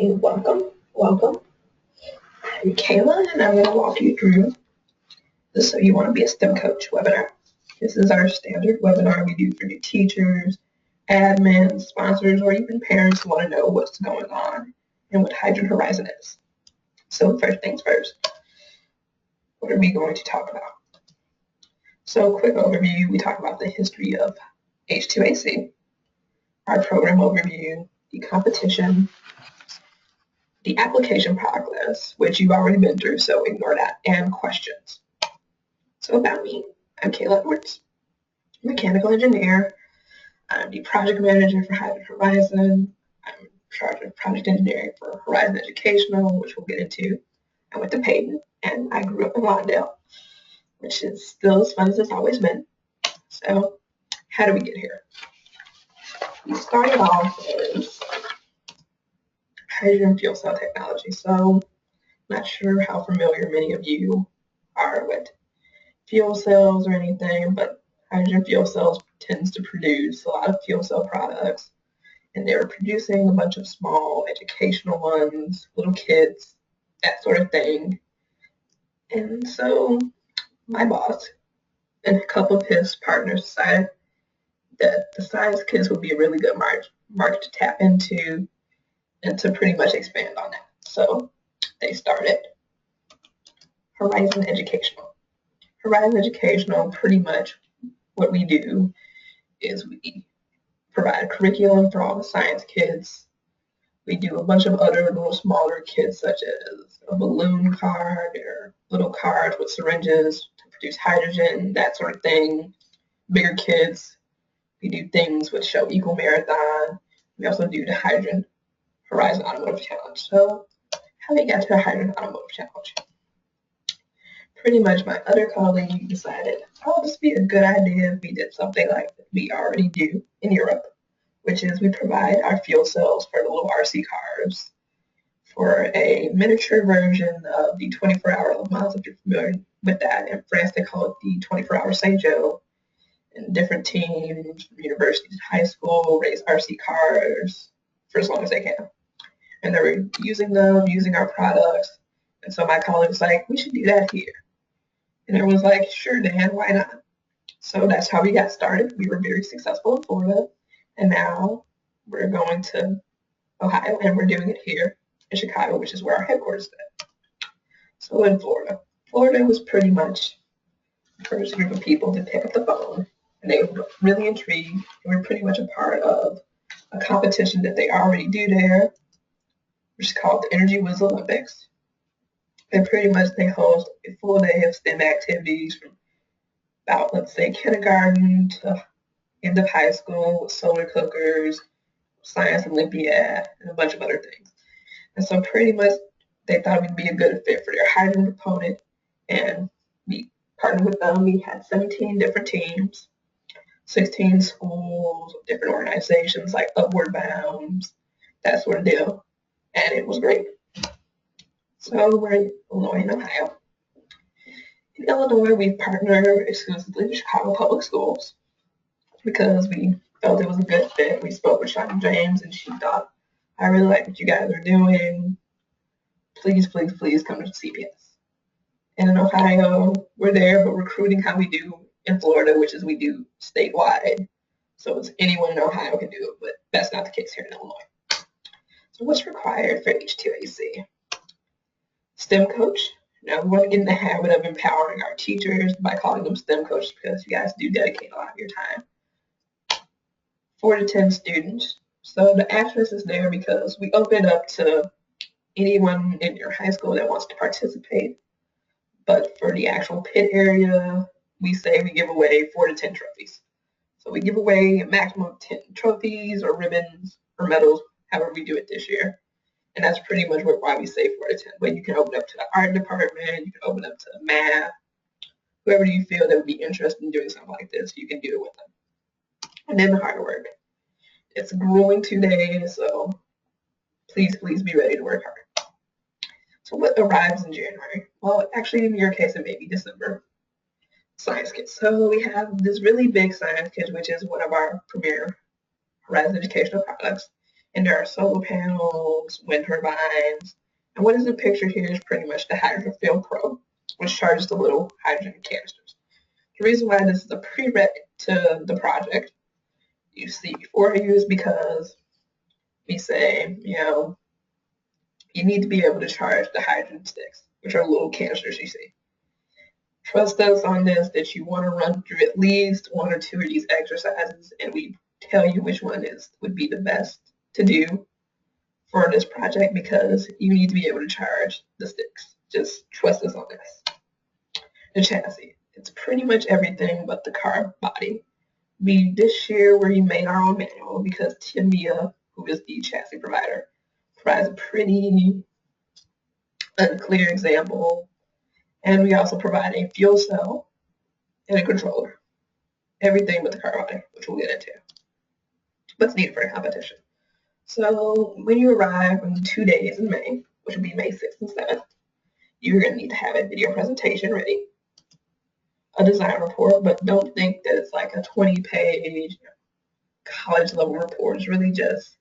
Okay, welcome. I'm Kayla, and I'm going to walk you through the So You Want to Be a STEM Coach webinar. This is our standard webinar we do for new teachers, admins, sponsors, or even parents who want to know what's going on and what Hydrogen Horizon is. So first things first, what are we going to talk about? So quick overview, we talk about the history of H2AC, our program overview, the competition, the application process, which you've already been through, so ignore that, and questions. So about me, I'm Kayla Edwards, mechanical engineer. I'm the project manager for Hydrogen Horizon. I'm in charge of project engineering for Horizon Educational, which we'll get into. I went to Peyton, and I grew up in Lawndale, which is still as fun as it's always been. So how did we get here? We started off as hydrogen fuel cell technology. So not sure how familiar many of you are with fuel cells or anything, but hydrogen fuel cells tends to produce a lot of fuel cell products, and they were producing a bunch of small educational ones, little kids, that sort of thing. And so my boss and a couple of his partners decided that the science kids would be a really good market to tap into and to pretty much expand on that. So they started Horizon Educational. Horizon Educational, pretty much what we do is we provide a curriculum for all the science kids. We do a bunch of other little smaller kits, such as a balloon card or little cards with syringes to produce hydrogen, that sort of thing. Bigger kids, we do things with Show Equal Marathon. We also do the Hydrogen Horizon Automotive Challenge. So how we got to the Hydrogen Automotive Challenge? Pretty much my other colleague decided, oh, this would be a good idea if we did something like we already do in Europe, which is we provide our fuel cells for the little RC cars for a miniature version of the 24-hour Le Mans, if you're familiar with that. In France, they call it the 24-hour St. Joe. And different teams from universities and high school race RC cars for as long as they can. And they were using them, using our products. And so my colleague was like, we should do that here. And everyone's like, sure, Dan, why not? So that's how we got started. We were very successful in Florida. And now we're going to Ohio, and we're doing it here in Chicago, which is where our headquarters is. So in Florida. Florida was pretty much the first group of people to pick up the phone. And they were really intrigued. And we were pretty much a part of a competition that they already do there, which is called the Energy Whiz Olympics. And pretty much they host a full day of STEM activities from about, let's say, kindergarten to end of high school with solar cookers, science Olympiad, and a bunch of other things. And so pretty much they thought we'd be a good fit for their hydrogen component, and we partnered with them. We had 17 different teams, 16 schools, different organizations like Upward Bounds, that sort of deal, and it was great. So we're in Illinois and Ohio. In Illinois, we partner exclusively with Chicago Public Schools because we felt it was a good fit. We spoke with Shonda James, and she thought, I really like what you guys are doing. Please, please, please come to CPS. And in Ohio, we're there, but recruiting how we do in Florida, which is we do statewide. So it's anyone in Ohio can do it, but that's not the case here in Illinois. So what's required for H2AC? STEM coach. Now we want to get in the habit of empowering our teachers by calling them STEM coaches because you guys do dedicate a lot of your time. 4 to 10 students. So the asterisk is there because we open it up to anyone in your high school that wants to participate. But for the actual pit area, we say we give away 4 to 10 trophies. So we give away a maximum of 10 trophies or ribbons or medals, however we do it this year. And that's pretty much why we say 4 to 10. But you can open up to the art department, you can open up to math, whoever you feel that would be interested in doing something like this, you can do it with them. And then the hard work. It's a grueling 2 days, so please, please be ready to work hard. So what arrives in January? Well, actually, in your case, it may be December. Science kits. So we have this really big science kit, which is one of our premier Horizon educational products. And there are solar panels, wind turbines, and what isn't pictured here is pretty much the Hydrogen Field Pro, which charges the little hydrogen canisters. The reason why this is a prereq to the project you see before you is because we say, you need to be able to charge the hydrogen sticks, which are little canisters you see. Trust us on this that you want to run through at least one or two of these exercises, and we tell you which one would be the best to do for this project because you need to be able to charge the sticks. Just trust us on this. The chassis. It's pretty much everything but the car body. This year we made our own manual because Tamiya, who is the chassis provider, provides a pretty unclear example. And we also provide a fuel cell and a controller. Everything but the car body, which we'll get into. What's needed for the competition. So when you arrive in 2 days in May, which will be May 6th and 7th, you're going to need to have a video presentation ready, a design report, but don't think that it's like a 20-page college level report. It's really just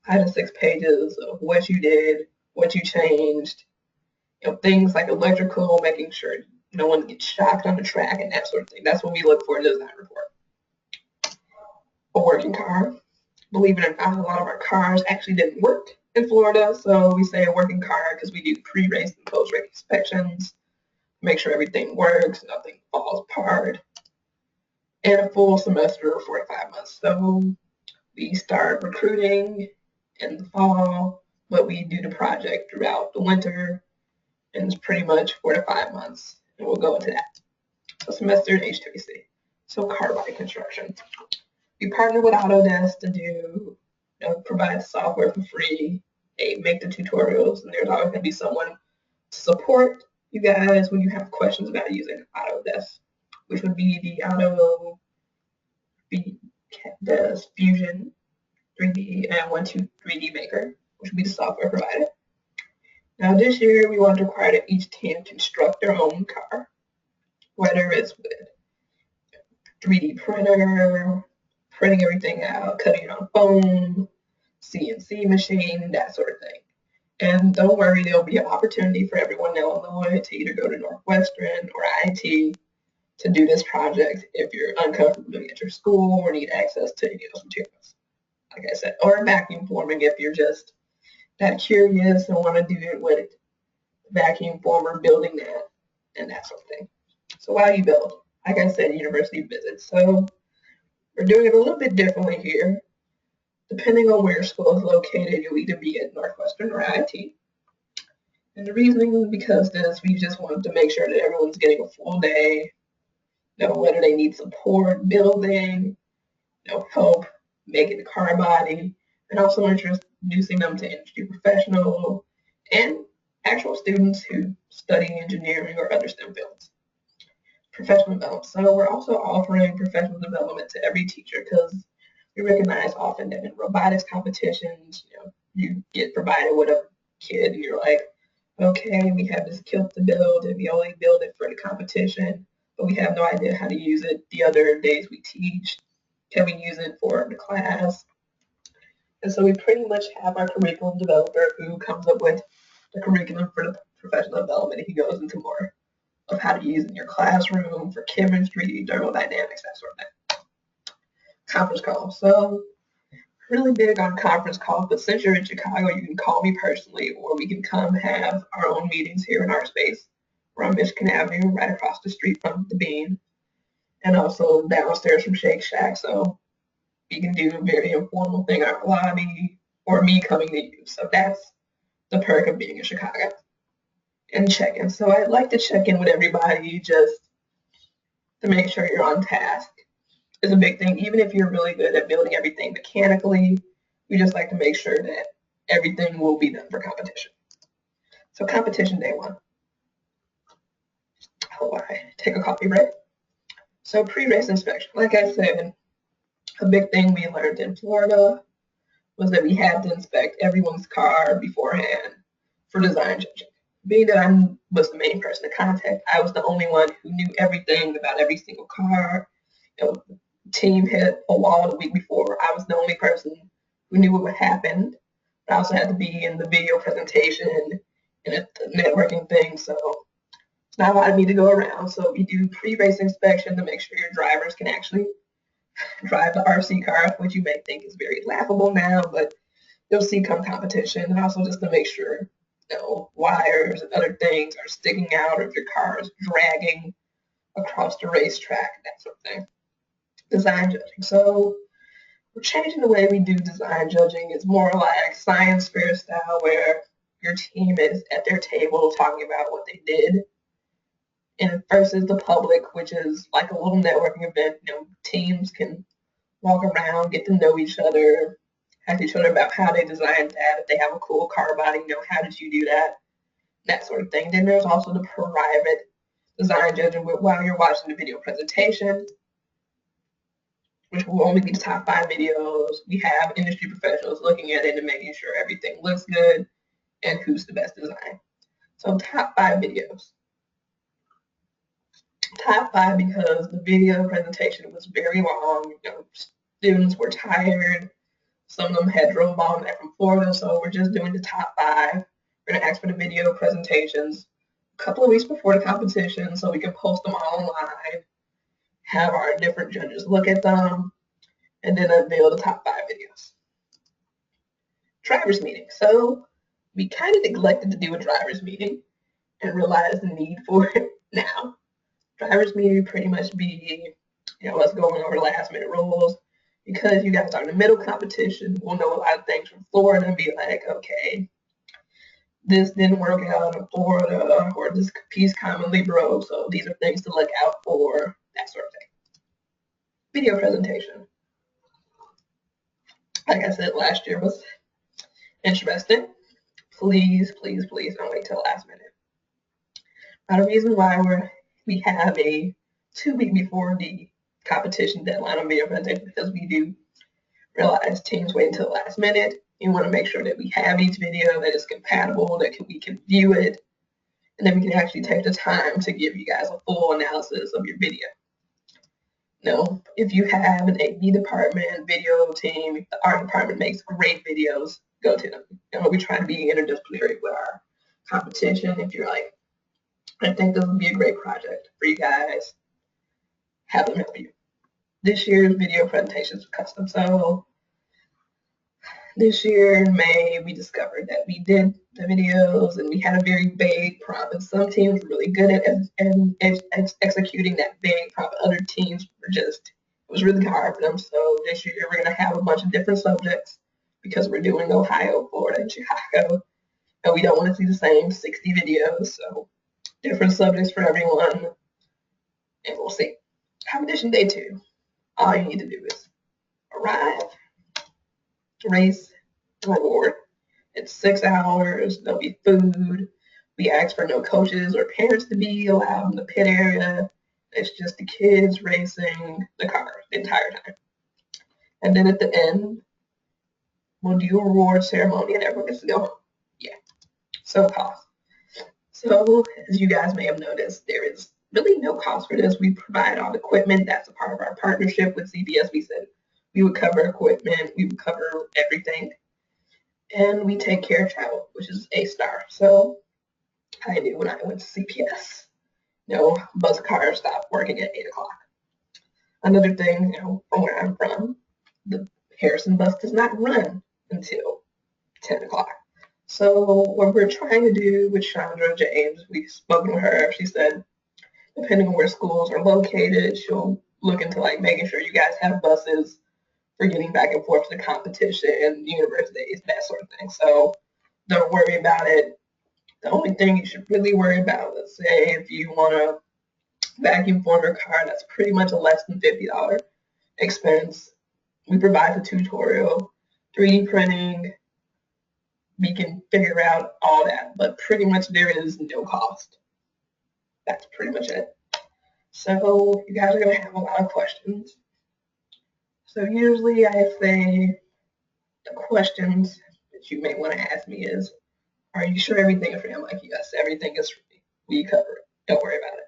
5 to 6 pages of what you did, what you changed, things like electrical, making sure no one gets shocked on the track and that sort of thing. That's what we look for in a design report. A working car. Believe it or not, a lot of our cars actually didn't work in Florida, so we say a working car because we do pre-race and post-race inspections, make sure everything works, nothing falls apart, and a full semester of 45 months. So we start recruiting in the fall, but we do the project throughout the winter, and it's pretty much 4 to 5 months, and we'll go into that. So semester in HWC. So car body construction. We partner with Autodesk to do, provide software for free. They make the tutorials, and there's always going to be someone to support you guys when you have questions about using Autodesk, which would be the Fusion 3D and 123D Maker, which would be the software provided. Now this year, we want to require that each team construct their own car, whether it's with 3D printer, printing everything out, cutting it on foam, CNC machine, that sort of thing. And don't worry, there'll be an opportunity for everyone in Illinois to either go to Northwestern or IIT to do this project if you're uncomfortable doing it at your school or need access to any of those materials. Like I said, or vacuum forming if you're just that curious and want to do it with vacuum former, building that, and that sort of thing. So while you build, like I said, university visits. So we're doing it a little bit differently here. Depending on where your school is located, you'll either be at Northwestern or IIT. And the reasoning is because we just wanted to make sure that everyone's getting a full day, whether they need support building, help making the car body, and also introducing them to industry professionals and actual students who study engineering or other STEM fields. Professional development. So we're also offering professional development to every teacher because we recognize often that in robotics competitions, you get provided with a kid, you're like, okay, we have this kit to build, and we only build it for the competition, but we have no idea how to use it the other days we teach. Can we use it for the class? And so we pretty much have our curriculum developer who comes up with the curriculum for the professional development, and he goes into more of how to use in your classroom for chemistry, thermodynamics, that sort of thing. Conference call. So really big on conference calls, but since you're in Chicago, you can call me personally, or we can come have our own meetings here in our space. We're on Michigan Avenue, right across the street from the Bean, and also downstairs from Shake Shack. So we can do a very informal thing in our lobby, or me coming to you. So that's the perk of being in Chicago. And check-in. So I'd like to check in with everybody just to make sure you're on task. Is a big thing. Even if you're really good at building everything mechanically, we just like to make sure that everything will be done for competition. So competition day one. Oh, I take a coffee break. So pre-race inspection. Like I said, a big thing we learned in Florida was that we had to inspect everyone's car beforehand for design judging. Being that I was the main person to contact, I was the only one who knew everything about every single car. The team hit a wall the week before. I was the only person we knew what would happen, but I also had to be in the video presentation and at the networking thing, so it's not a lot of me to go around. So we do pre-race inspection to make sure your drivers can actually drive the RC car, which you may think is very laughable now, but you'll see come competition, and also just to make sure wires and other things are sticking out, or if your car is dragging across the racetrack, that sort of thing. Design judging. So we're changing the way we do design judging. It's more like science fair style, where your team is at their table talking about what they did. And versus the public, which is like a little networking event. Teams can walk around, get to know each other, ask each other about how they designed that. If they have a cool car body, how did you do that? That sort of thing. Then there's also the private design judging while you're watching the video presentation, which will only be the top 5 videos. We have industry professionals looking at it and making sure everything looks good and who's the best design. So top 5 videos. Top 5 because the video presentation was very long. Students were tired. Some of them had drove all night from Florida, so we're just doing the top 5. We're going to ask for the video presentations a couple of weeks before the competition so we can post them all online, have our different judges look at them, and then unveil the top 5 videos. Drivers meeting. So we kind of neglected to do a drivers meeting and realized the need for it now. Drivers meeting would pretty much be, us going over last minute rules, because you guys are in the middle competition. We'll know a lot of things from Florida and be like, okay, this didn't work out in Florida, or this piece commonly broke, so these are things to look out for, that sort of thing. Video presentation. Like I said, last year was interesting. Please, please, please don't wait till the last minute. Now, the reason why we have a 2 week before the competition deadline on video presentation, because we do realize teams wait until the last minute. You want to make sure that we have each video that is compatible, that we can view it, and then we can actually take the time to give you guys a full analysis of your video. If you have an AV department, video team, the art department makes great videos, go to them. We try to be interdisciplinary with our competition. If you're like, I think this would be a great project for you guys, have them help you. This year's video presentations are custom. So this year in May, we discovered that we did the videos and we had a very vague prompt, and some teams were really good at executing that vague prompt. Other teams were it was really hard for them. So this year we're going to have a bunch of different subjects, because we're doing Ohio, Florida, and Chicago, and we don't want to see the same 60 videos. So different subjects for everyone, and we'll see. Competition day 2. All you need to do is arrive, race, reward. It's 6 hours. There'll be food. We ask for no coaches or parents to be allowed in the pit area. It's just the kids racing the car the entire time. And then at the end, we'll do a reward ceremony and everyone gets to go home. Yeah. So cost. So as you guys may have noticed, there is really no cost for this. We provide all the equipment. That's a part of our partnership with CBS. We said we would cover equipment, we would cover everything, and we take care of travel, which is A star. So I knew when I went to CPS, bus cars stopped working at 8 o'clock. Another thing, from where I'm from, the Harrison bus does not run until 10 o'clock. So what we're trying to do with Chandra James, we've spoken to her. She said, depending on where schools are located, she'll look into making sure you guys have buses for getting back and forth to competition, universities, that sort of thing. So don't worry about it. The only thing you should really worry about, let's say if you want to vacuum form your car, that's pretty much a less than $50 expense. We provide the tutorial, 3D printing. We can figure out all that, but pretty much there is no cost. That's pretty much it. So you guys are going to have a lot of questions. So usually I say the questions that you may want to ask me is, are you sure everything is free? I'm like, yes, everything is free. We cover it. Don't worry about it.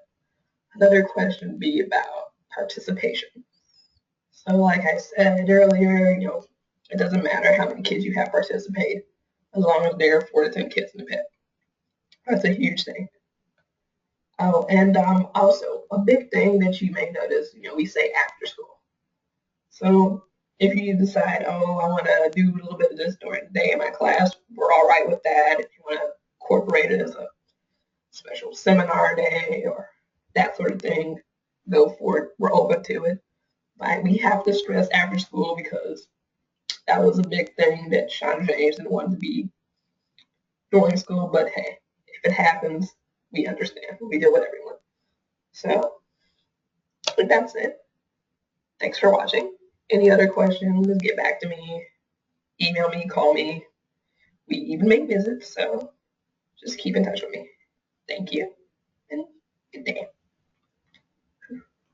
Another question would be about participation. So like I said earlier, It doesn't matter how many kids you have participate, as long as there are 4 to 10 kids in the pit. That's a huge thing. Oh, and also a big thing that you may notice, we say after school. So if you decide, oh, I want to do a little bit of this during the day in my class, we're all right with that. If you want to incorporate it as a special seminar day or that sort of thing, go for it. We're open to it. But we have to stress after school because that was a big thing that Sean James didn't want to be during school. But hey, if it happens, we understand. We deal with everyone. So I think that's it. Thanks for watching. Any other questions, get back to me, email me, call me. We even make visits, so just keep in touch with me. Thank you, and good day.